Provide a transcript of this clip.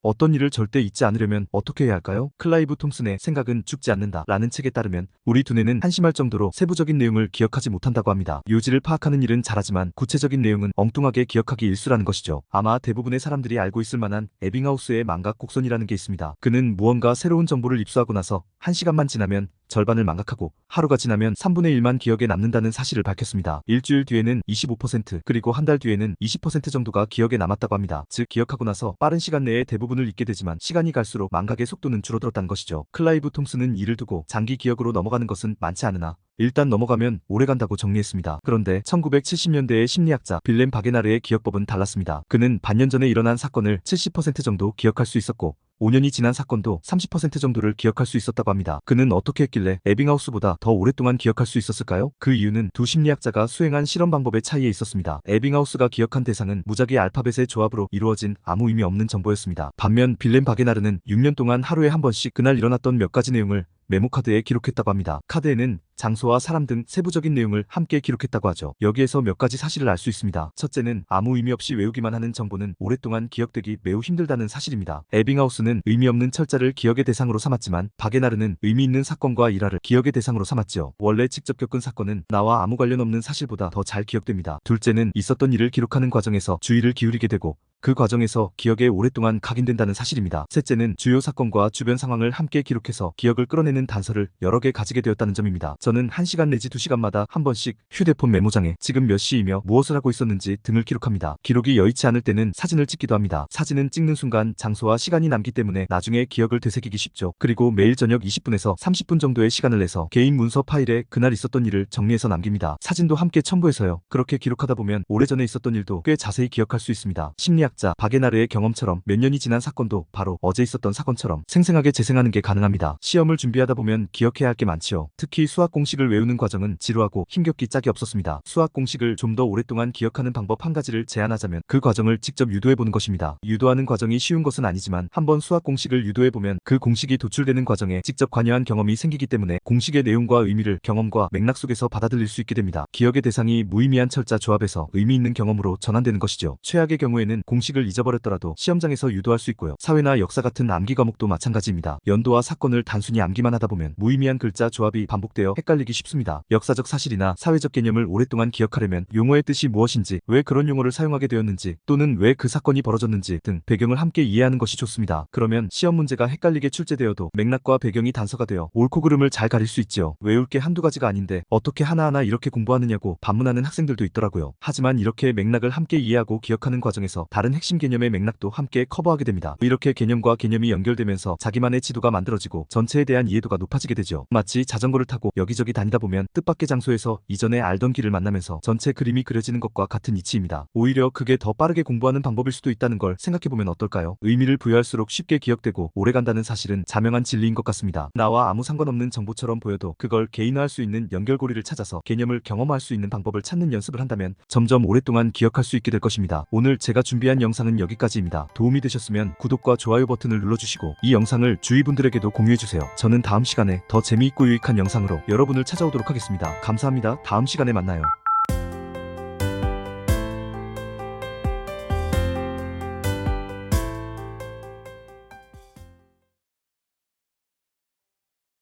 어떤 일을 절대 잊지 않으려면 어떻게 해야 할까요? 클라이브 톰슨의 생각은 죽지 않는다 라는 책에 따르면 우리 두뇌는 한심할 정도로 세부적인 내용을 기억하지 못한다고 합니다. 요지를 파악하는 일은 잘하지만 구체적인 내용은 엉뚱하게 기억하기 일수라는 것이죠. 아마 대부분의 사람들이 알고 있을 만한 에빙하우스의 망각 곡선이라는 게 있습니다. 그는 무언가 새로운 정보를 입수하고 나서 1시간만 지나면 절반을 망각하고 하루가 지나면 3분의 1만 기억에 남는다는 사실을 밝혔습니다. 일주일 뒤에는 25% 그리고 한 달 뒤에는 20% 정도가 기억에 남았다고 합니다. 즉 기억하고 나서 빠른 시간 내에 대부분을 잊게 되지만 시간이 갈수록 망각의 속도는 줄어들었다는 것이죠. 클라이브 톰슨은 이를 두고 장기 기억으로 넘어가는 것은 많지 않으나 일단 넘어가면 오래 간다고 정리했습니다. 그런데 1970년대의 심리학자 빌렘 바게나르의 기억법은 달랐습니다. 그는 반년 전에 일어난 사건을 70% 정도 기억할 수 있었고 5년이 지난 사건도 30% 정도를 기억할 수 있었다고 합니다. 그는 어떻게 했길래 에빙하우스보다 더 오랫동안 기억할 수 있었을까요? 그 이유는 두 심리학자가 수행한 실험 방법의 차이에 있었습니다. 에빙하우스가 기억한 대상은 무작위 알파벳의 조합으로 이루어진 아무 의미 없는 정보였습니다. 반면 빌렘 바게나르는 6년 동안 하루에 한 번씩 그날 일어났던 몇 가지 내용을 메모카드에 기록했다고 합니다. 카드에는 장소와 사람 등 세부적인 내용을 함께 기록했다고 하죠. 여기에서 몇 가지 사실을 알 수 있습니다. 첫째는 아무 의미 없이 외우기만 하는 정보는 오랫동안 기억되기 매우 힘들다는 사실입니다. 에빙하우스는 의미 없는 철자를 기억의 대상으로 삼았지만 바게나르는 의미 있는 사건과 일화를 기억의 대상으로 삼았죠. 원래 직접 겪은 사건은 나와 아무 관련 없는 사실보다 더 잘 기억됩니다. 둘째는 있었던 일을 기록하는 과정에서 주의를 기울이게 되고 그 과정에서 기억에 오랫동안 각인된다는 사실입니다. 셋째는 주요 사건과 주변 상황을 함께 기록해서 기억을 끌어내는 단서를 여러 개 가지게 되었다는 점입니다. 저는 1시간 내지 2시간마다 한 번씩 휴대폰 메모장에 지금 몇 시이며 무엇을 하고 있었는지 등을 기록합니다. 기록이 여의치 않을 때는 사진을 찍기도 합니다. 사진은 찍는 순간 장소와 시간이 남기 때문에 나중에 기억을 되새기기 쉽죠. 그리고 매일 저녁 20분에서 30분 정도의 시간을 내서 개인 문서 파일에 그날 있었던 일을 정리해서 남깁니다. 사진도 함께 첨부해서요. 그렇게 기록하다 보면 오래전에 있었던 일도 꽤 자세히 기억할 수 있습니다. 심리학자 바게나르의 경험처럼 몇 년이 지난 사건도 바로 어제 있었던 사건처럼 생생하게 재생하는 게 가능합니다. 시험을 준비하다 보면 기억해야 할 게 많지요. 특히 수학 공식을 외우는 과정은 지루하고 힘겹기 짝이 없었습니다. 수학 공식을 좀 더 오랫동안 기억하는 방법 한 가지를 제안하자면 그 과정을 직접 유도해보는 것입니다. 유도하는 과정이 쉬운 것은 아니지만 한번 수학 공식을 유도해보면 그 공식이 도출되는 과정에 직접 관여한 경험이 생기기 때문에 공식의 내용과 의미를 경험과 맥락 속에서 받아들일 수 있게 됩니다. 기억의 대상이 무의미한 철자 조합에서 의미 있는 경험으로 전환되는 것이죠. 최악의 경우에는 공식을 잊어버렸더라도 시험장에서 유도할 수 있고요. 사회나 역사 같은 암기 과목도 마찬가지입니다. 연도와 사건을 단순히 암기만 하다 보면 무의미한 글자 조합이 반복되어 헷갈리기 쉽습니다. 역사적 사실이나 사회적 개념을 오랫동안 기억하려면 용어의 뜻이 무엇인지, 왜 그런 용어를 사용하게 되었는지, 또는 왜 그 사건이 벌어졌는지 등 배경을 함께 이해하는 것이 좋습니다. 그러면 시험 문제가 헷갈리게 출제되어도 맥락과 배경이 단서가 되어 옳고 그름을 잘 가릴 수 있죠. 외울 게 한두 가지가 아닌데 어떻게 하나하나 이렇게 공부하느냐고 반문하는 학생들도 있더라고요. 하지만 이렇게 맥락을 함께 이해하고 기억하는 과정에서 다른 핵심 개념의 맥락도 함께 커버하게 됩니다. 이렇게 개념과 개념이 연결되면서 자기만의 지도가 만들어지고 전체에 대한 이해도가 높아지게 되죠. 마치 자전거를 타고 여기저기 다니다 보면 뜻밖의 장소에서 이전에 알던 길을 만나면서 전체 그림이 그려지는 것과 같은 이치입니다. 오히려 그게 더 빠르게 공부하는 방법일 수도 있다는 걸 생각해보면 어떨까요? 의미를 부여할수록 쉽게 기억되고 오래간다는 사실은 자명한 진리인 것 같습니다. 나와 아무 상관없는 정보처럼 보여도 그걸 개인화할 수 있는 연결고리를 찾아서 개념을 경험할 수 있는 방법을 찾는 연습을 한다면 점점 오랫동안 기억할 수 있게 될 것입니다. 오늘 제가 준비한 영상은 여기까지입니다. 도움이 되셨으면 구독과 좋아요 버튼을 눌러주시고 이 영상을 주위 분들에게도 공유해주세요. 저는 다음 시간에 더 재미있고 유익한 영상으로 여러분을 찾아오도록 하겠습니다. 감사합니다. 다음 시간에 만나요.